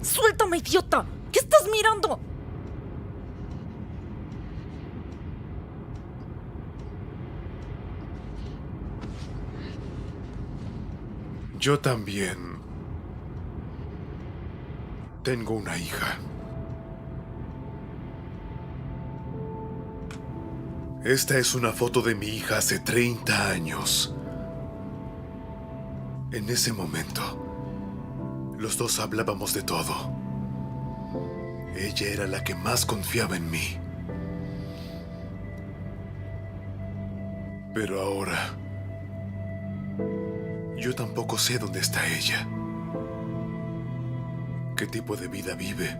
¡Suéltame, idiota! ¿Qué estás mirando? Yo también tengo una hija. Esta es una foto de mi hija hace 30 años. En ese momento, los dos hablábamos de todo. Ella era la que más confiaba en mí. Pero ahora, yo tampoco sé dónde está ella. ¿Qué tipo de vida vive?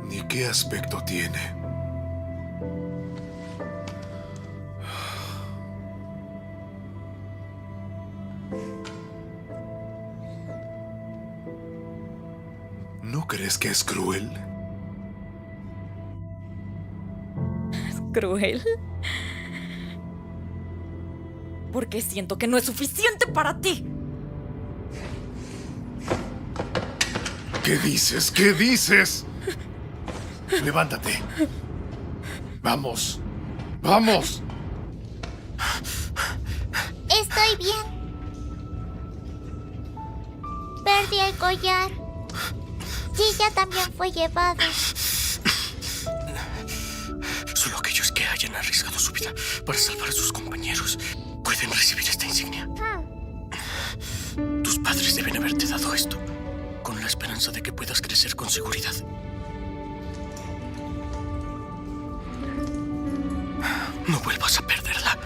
Ni qué aspecto tiene. ¿No crees que es cruel? ¿Cruel? Porque siento que no es suficiente para ti. ¿Qué dices? ¿Qué dices? Levántate. Vamos. ¡Vamos! Estoy bien. Perdí el collar. Gilla también fue llevada. Solo aquellos que hayan arriesgado su vida para salvar a sus compañeros pueden recibir esta insignia. Tus padres deben haberte dado esto, con la esperanza de que puedas crecer con seguridad. No vuelvas a perderla.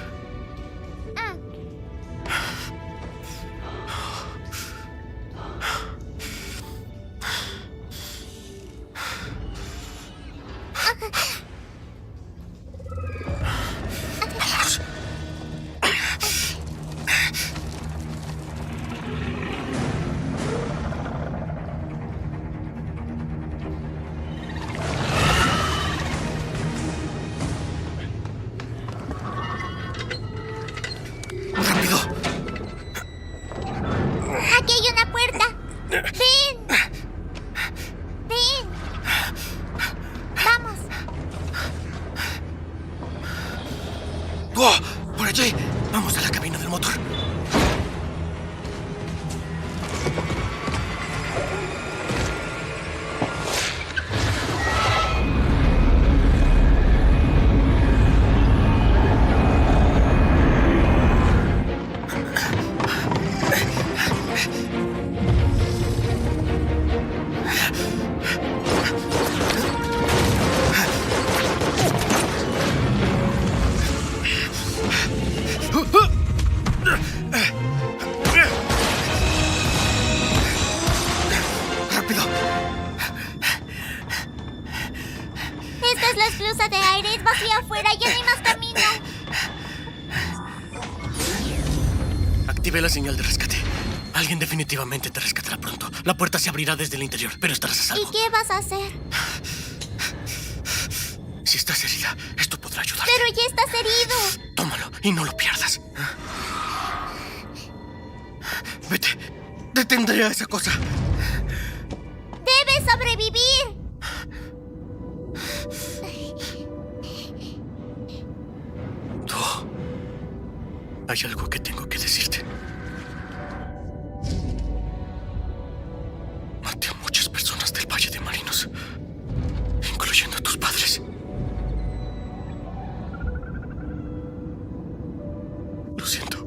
Aquí hay una puerta. ¡Ven! ¡Ven! ¡Vamos! ¡Oh! ¡Por allí! Vamos a la cabina del motor. Esta es la esclusa de aire, es vacía afuera, ya no hay más camino. Active la señal de rescate. Alguien definitivamente te rescatará pronto. La puerta se abrirá desde el interior, pero estarás a salvo. ¿Y qué vas a hacer? Si estás herida, esto podrá ayudarte. Pero ya estás herido. Tómalo y no lo pierdas. Vete. Detendré a esa cosa. ¡Debes sobrevivir! Tú. Hay algo que tengo que decirte. Maté a muchas personas del Valle de Marinos, incluyendo a tus padres. Lo siento.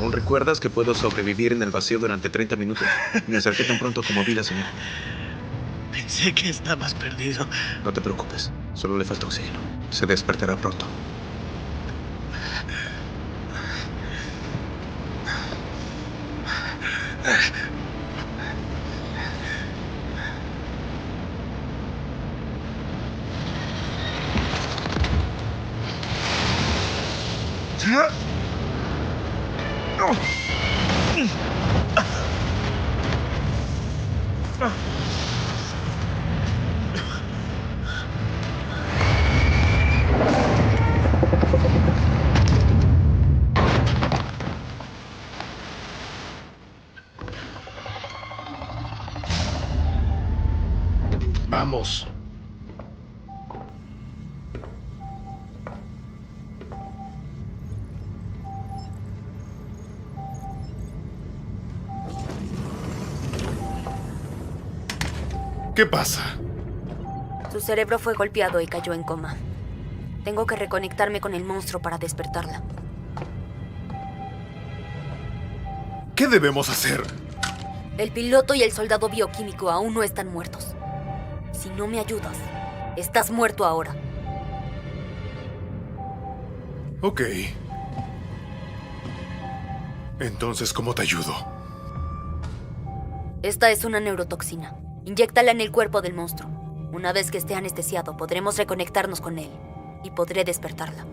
¿Aún recuerdas que puedo sobrevivir en el vacío durante 30 minutos? Me acerqué tan pronto como vi la señal. Pensé que estabas perdido. No te preocupes, solo le falta oxígeno. Se despertará pronto. Vamos. ¿Qué pasa? Su cerebro fue golpeado y cayó en coma. Tengo que reconectarme con el monstruo para despertarla. ¿Qué debemos hacer? El piloto y el soldado bioquímico aún no están muertos. Si no me ayudas, estás muerto ahora. Ok. Entonces, ¿cómo te ayudo? Esta es una neurotoxina. Inyéctala en el cuerpo del monstruo. Una vez que esté anestesiado, podremos reconectarnos con él y podré despertarla.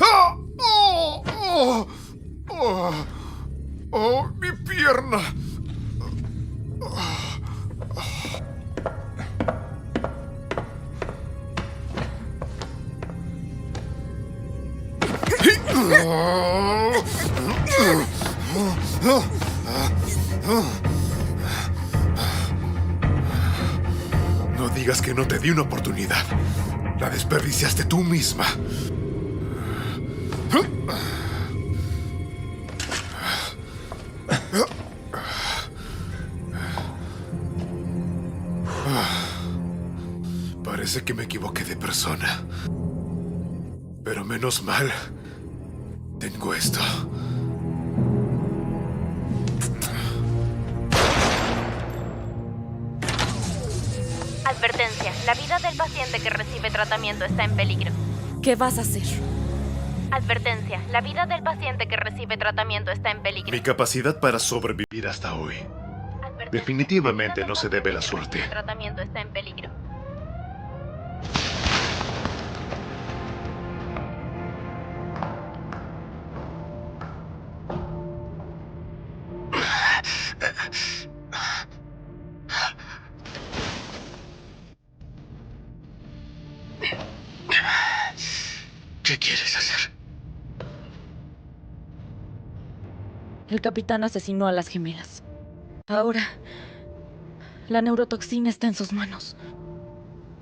¡Ah! ¡Oh! ¡Oh! ¡Oh! ¡Oh! ¡Mi pierna! No digas que no te di una oportunidad. La desperdiciaste tú misma. Parece que me equivoqué de persona. Pero menos mal, tengo esto. Advertencia, la vida del paciente que recibe tratamiento está en peligro. ¿Qué vas a hacer? Advertencia, la vida del paciente que recibe tratamiento está en peligro. Mi capacidad para sobrevivir hasta hoy definitivamente no se debe a la suerte. El tratamiento está en peligro. ¿Qué quieres hacer? El capitán asesinó a las gemelas. Ahora, la neurotoxina está en sus manos.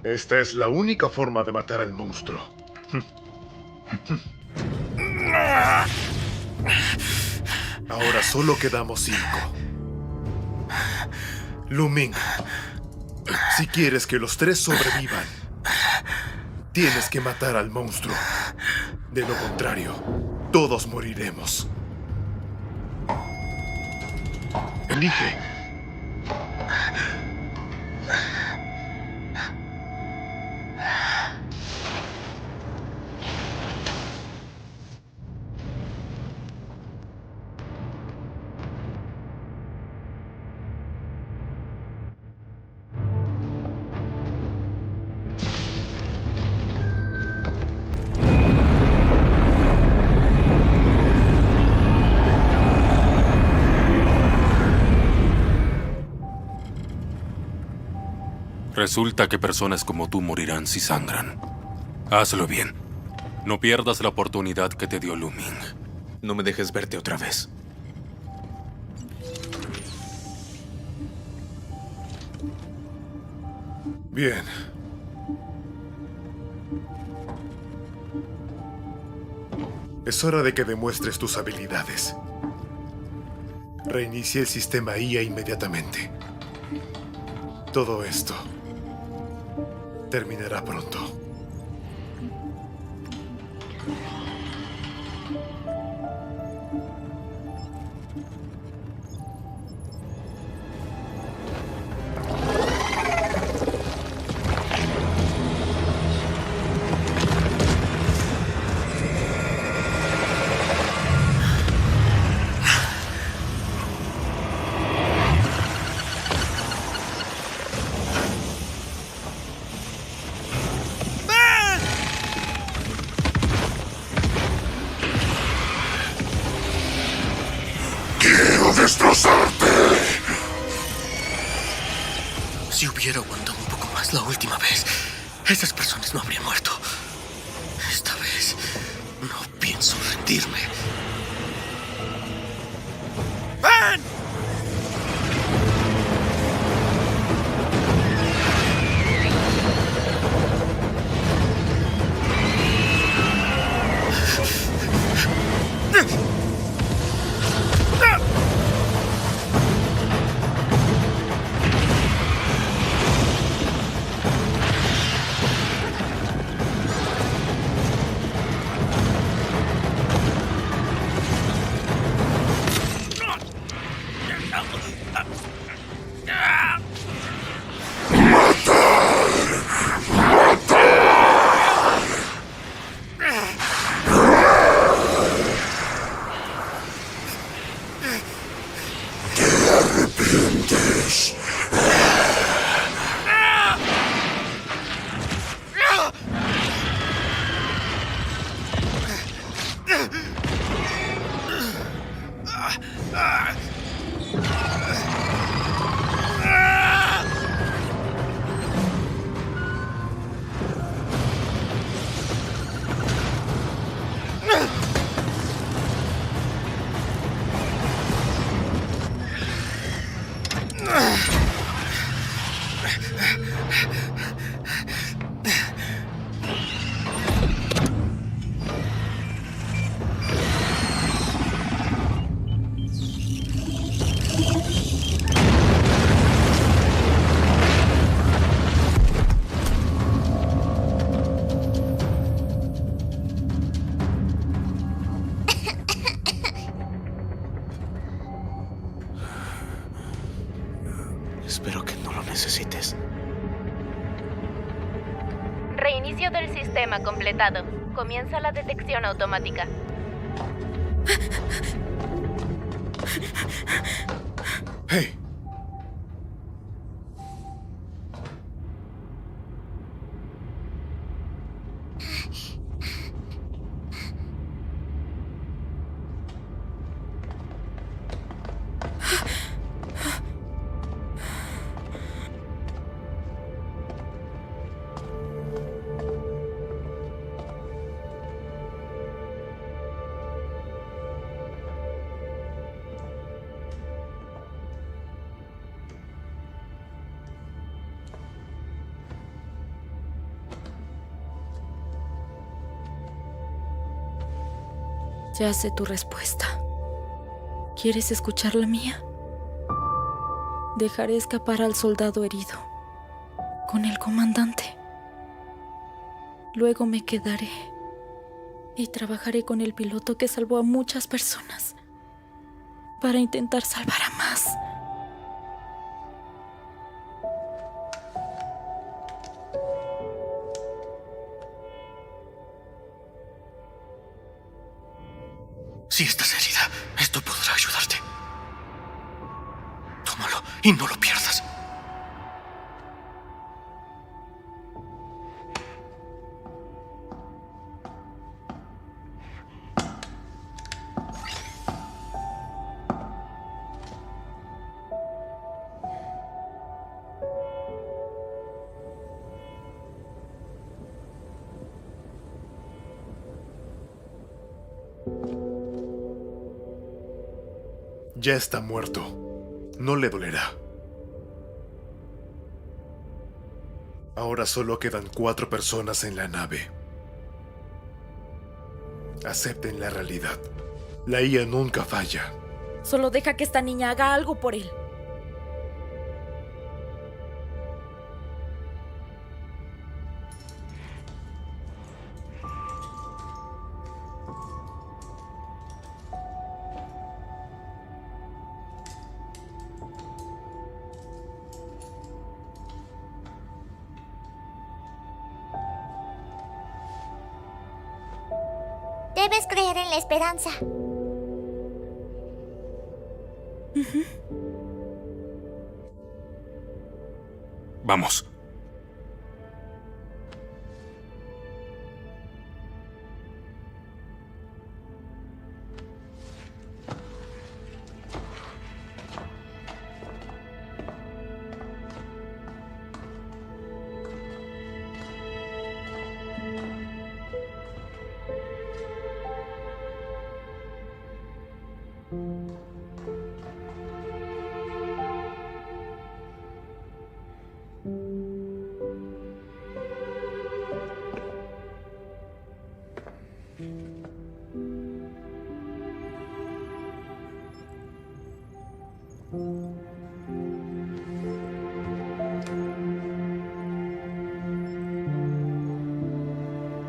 Esta es la única forma de matar al monstruo. Ahora solo quedamos 5. Lu-Ming, si quieres que los 3 sobrevivan, tienes que matar al monstruo. De lo contrario, todos moriremos. Elige. Resulta que personas como tú morirán si sangran. Hazlo bien. No pierdas la oportunidad que te dio Lu-Ming. No me dejes verte otra vez. Bien. Es hora de que demuestres tus habilidades. Reinicie el sistema IA inmediatamente. Todo esto terminará pronto. ¡Destrozarte! Si hubiera aguantado un poco más la última vez, esas personas no habrían muerto. Esta vez no pienso rendirme. ¡Ven! Reinicio del sistema completado. Comienza la detección automática. ¡Hey! Ya sé tu respuesta. ¿Quieres escuchar la mía? Dejaré escapar al soldado herido con el comandante. Luego me quedaré y trabajaré con el piloto que salvó a muchas personas para intentar salvar a más. Si estás herida, esto podrá ayudarte. Tómalo y no lo pierdas. Ya está muerto. No le dolerá. Ahora solo quedan 4 personas en la nave. Acepten la realidad. La IA nunca falla. Solo deja que esta niña haga algo por él. Debes creer en la esperanza. Vamos.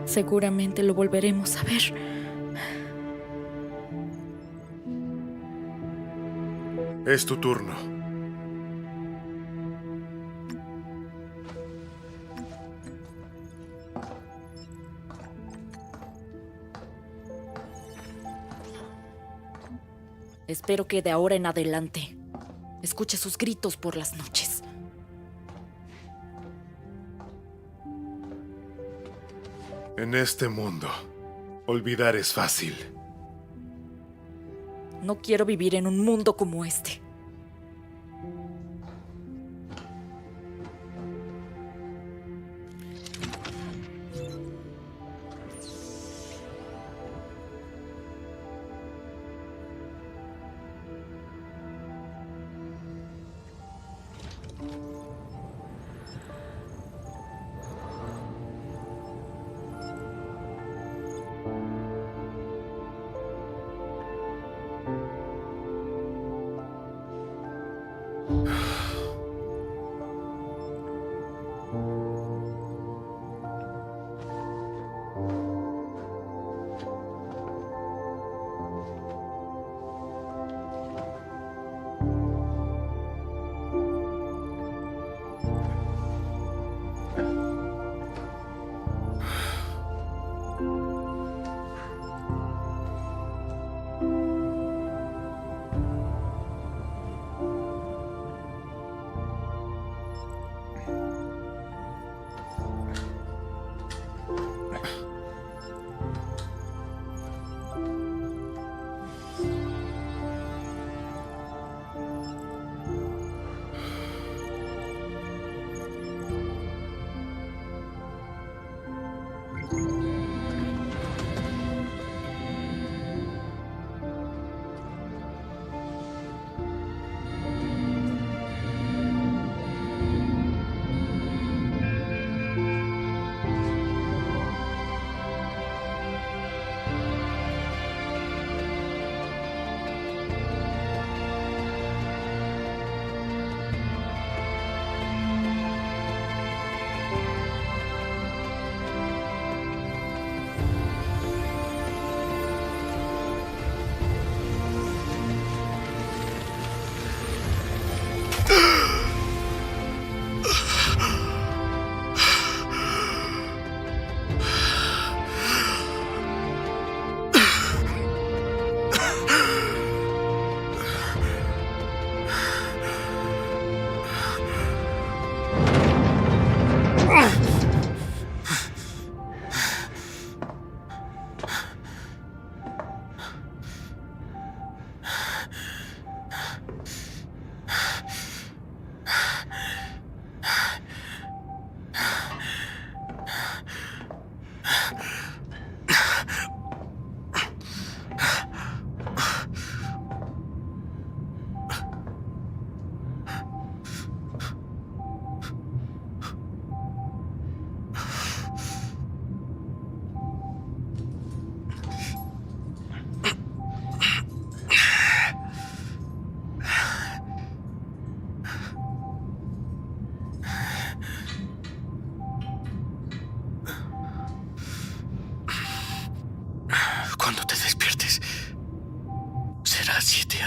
Seguramente lo volveremos a ver. Es tu turno. Espero que de ahora en adelante escuche sus gritos por las noches. En este mundo, olvidar es fácil. No quiero vivir en un mundo como este.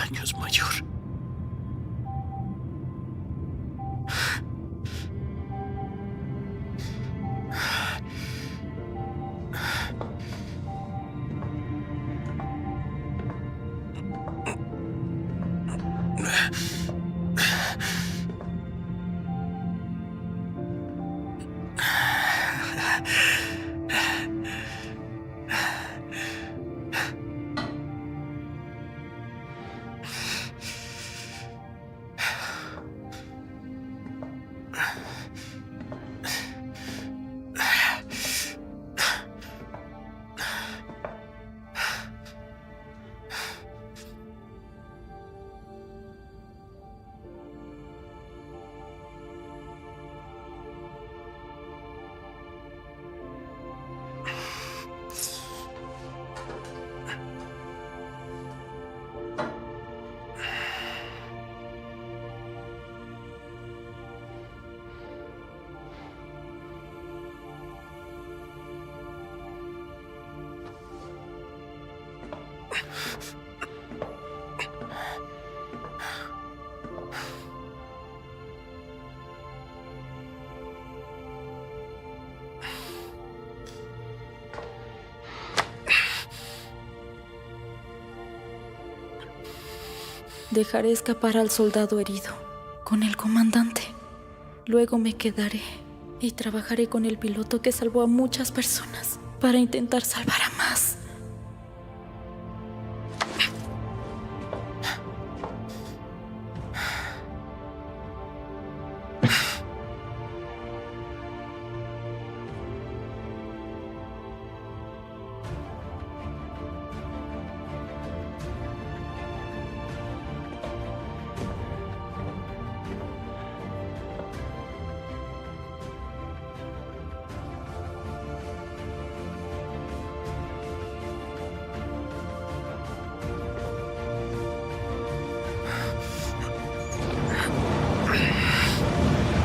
años mayor. Dejaré escapar al soldado herido con el comandante. Luego me quedaré y trabajaré con el piloto que salvó a muchas personas para intentar salvar a más.